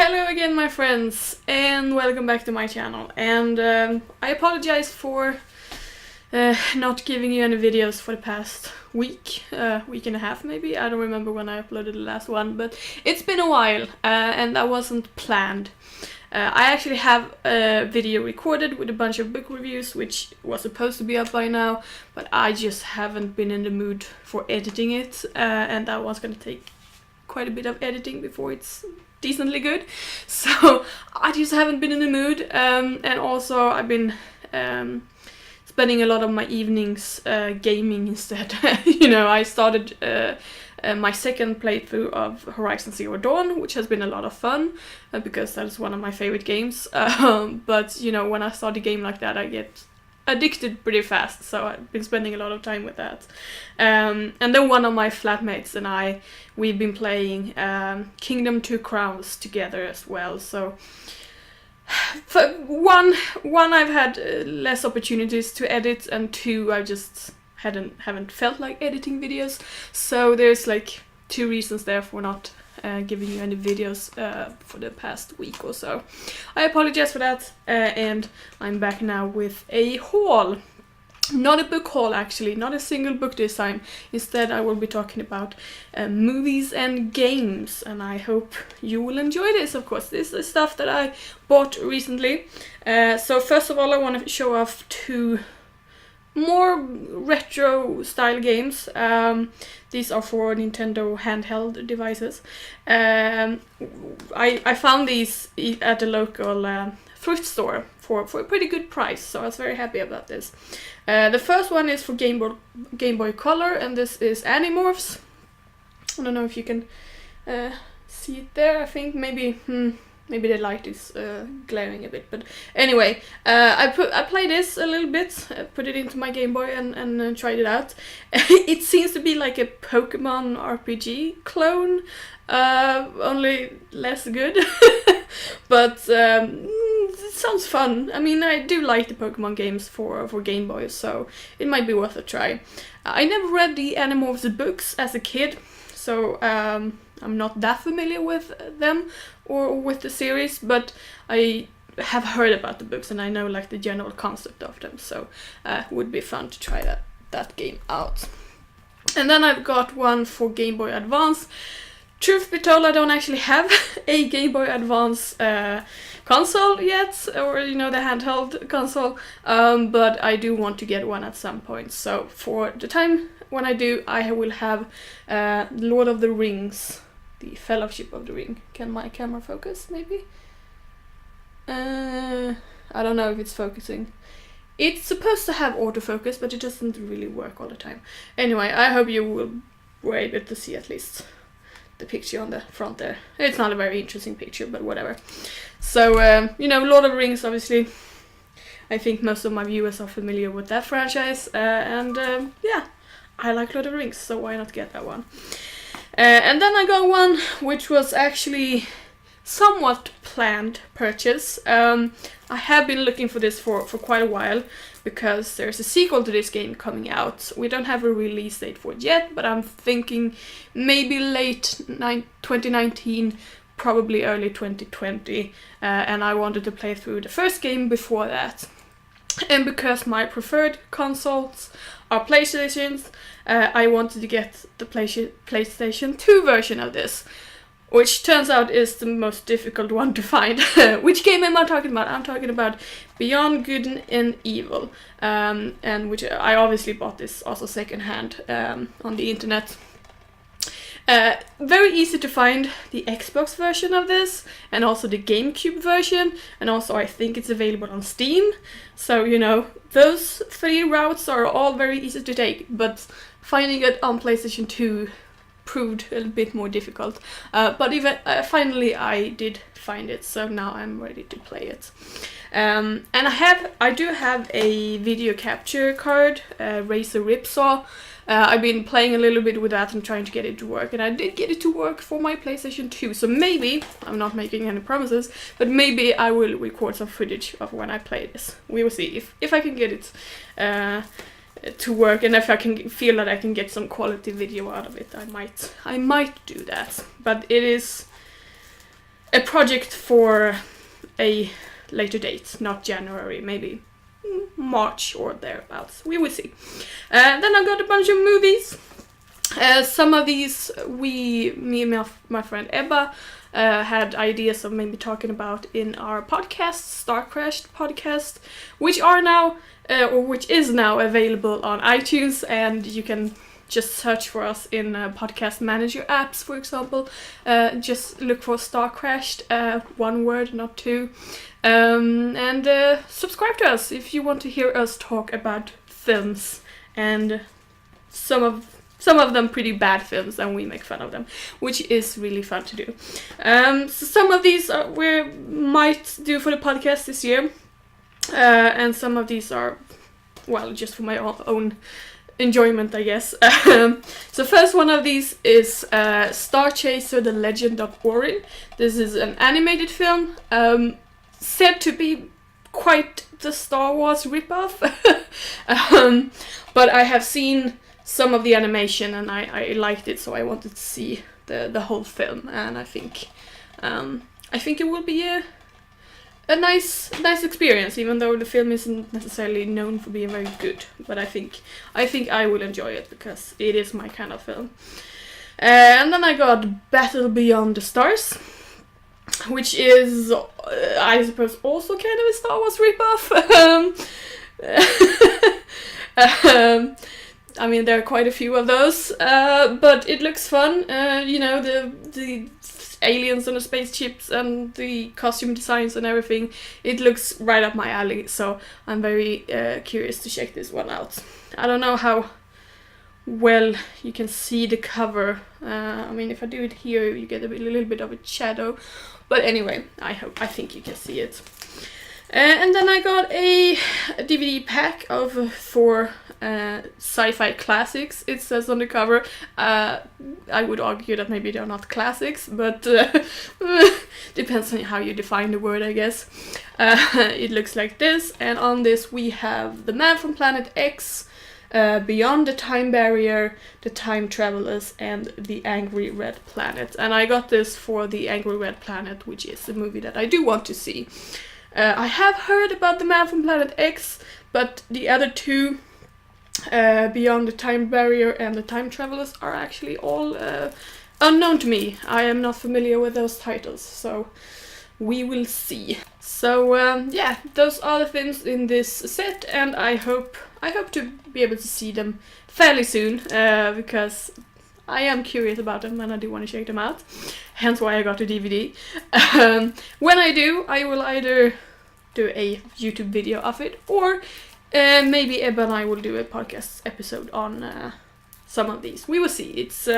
Hello again, my friends, and welcome back to my channel. And I apologize for not giving you any videos for the past week and a half maybe. I don't remember when I uploaded the last one, but it's been a while and that wasn't planned. I actually have a video recorded with a bunch of book reviews which was supposed to be up by now, but I just haven't been in the mood for editing it, and that was going to take quite a bit of editing before it's decently good. So I just haven't been in the mood, and also I've been spending a lot of my evenings gaming instead. I started my second playthrough of Horizon Zero Dawn, which has been a lot of fun because that is one of my favorite games. But when I start a game like that, I get addicted pretty fast, so I've been spending a lot of time with that. And then one of my flatmates and we've been playing Kingdom Two Crowns together as well. So for one I've had less opportunities to edit, and two, I just haven't felt like editing videos. So there's like two reasons there for not giving you any videos for the past week or so. I apologize for that, and I'm back now with a haul. Not a book haul actually, not a single book this time. Instead I will be talking about movies and games, and I hope you will enjoy this. Of course, this is stuff that I bought recently. So first of all, I want to show off two more retro style games. These are for Nintendo handheld devices. I found these at a local thrift store for a pretty good price, so I was very happy about this. The first one is for Game Boy Color, and this is Animorphs. I don't know if you can see it there. I think maybe the light is glaring a bit, but anyway, I played this a little bit, put it into my Game Boy and tried it out. It seems to be like a Pokemon RPG clone, only less good, but it sounds fun. I mean, I do like the Pokemon games for Game Boy, so it might be worth a try. I never read the Animorphs books as a kid, so I'm not that familiar with them or with the series, but I have heard about the books and I know like the general concept of them, so would be fun to try that game out. And then I've got one for Game Boy Advance. Truth be told, I don't actually have a Game Boy Advance console yet, or the handheld console, but I do want to get one at some point. So for the time when I do, I will have Lord of the Rings, the Fellowship of the Ring. Can my camera focus, maybe? I don't know if it's focusing. It's supposed to have autofocus, but it doesn't really work all the time. Anyway, I hope you were able to see at least the picture on the front there. It's not a very interesting picture, but whatever. So, Lord of the Rings, obviously. I think most of my viewers are familiar with that franchise, and yeah, I like Lord of the Rings, so why not get that one? And then I got one which was actually somewhat planned purchase. I have been looking for this for quite a while because there's a sequel to this game coming out. We don't have a release date for it yet, but I'm thinking maybe late 2019, probably early 2020, and I wanted to play through the first game before that. And because my preferred consoles are PlayStations, I wanted to get the PlayStation 2 version of this, which turns out is the most difficult one to find. Which game am I talking about? I'm talking about Beyond Good and Evil, and which I obviously bought this also secondhand on the internet. Very easy to find the Xbox version of this, and also the GameCube version, and also I think it's available on Steam. So, those three routes are all very easy to take, but finding it on PlayStation 2 proved a little bit more difficult. But even finally I did find it, so now I'm ready to play it. And I do have a video capture card, Razer Ripsaw. I've been playing a little bit with that and trying to get it to work, and I did get it to work for my PlayStation 2, so maybe, I'm not making any promises, but maybe I will record some footage of when I play this. We will see if I can get it to work, and if I can feel that I can get some quality video out of it, I might do that. But it is a project for a later date, not January, maybe March or thereabouts. We will see. Then I got a bunch of movies. Some of these me and my friend Ebba had ideas of maybe talking about in our podcast, Star Crashed podcast, which is now available on iTunes, and you can just search for us in podcast manager apps, for example. Just look for Star Crashed, one word, not two. And subscribe to us if you want to hear us talk about films, and some of them pretty bad films, and we make fun of them, which is really fun to do. So some of these we might do for the podcast this year, and some of these are, well, just for my own enjoyment, I guess. So first one of these is Star Chaser: The Legend of Orin. This is an animated film, said to be quite the Star Wars ripoff. But I have seen some of the animation and I liked it, so I wanted to see the whole film, and I think it will be a nice experience, even though the film isn't necessarily known for being very good. But I think I will enjoy it because it is my kind of film. And then I got Battle Beyond the Stars, which is, I suppose, also kind of a Star Wars ripoff. I mean, there are quite a few of those, but it looks fun. The aliens and the spaceships and the costume designs and everything. It looks right up my alley, so I'm very curious to check this one out. I don't know how well you can see the cover. I mean, if I do it here, you get a little bit of a shadow. But anyway, I think you can see it. And then I got a DVD pack of 4 sci-fi classics. It says on the cover. I would argue that maybe they're not classics, but depends on how you define the word, I guess. It looks like this, and on this we have The Man from Planet X, Beyond the Time Barrier, The Time Travelers, and The Angry Red Planet. And I got this for The Angry Red Planet, which is a movie that I do want to see. I have heard about The Man from Planet X, but the other two, Beyond the Time Barrier and The Time Travelers, are actually all unknown to me. I am not familiar with those titles, so we will see. So yeah, those are the films in this set, and I hope to be able to see them fairly soon, because I am curious about them and I do want to check them out. Hence why I got a DVD. When I do, I will either do a YouTube video of it, or maybe Ebba and I will do a podcast episode on some of these. We will see. It's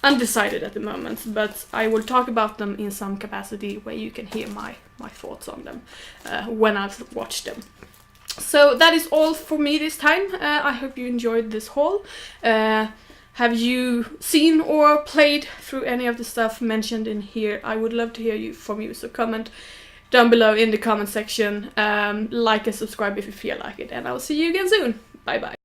undecided at the moment, but I will talk about them in some capacity where you can hear my thoughts on them when I've watched them. So that is all for me this time. I hope you enjoyed this haul. Have you seen or played through any of the stuff mentioned in here? I would love to hear from you, so comment down below in the comment section. Like and subscribe if you feel like it, and I'll see you again soon. Bye bye.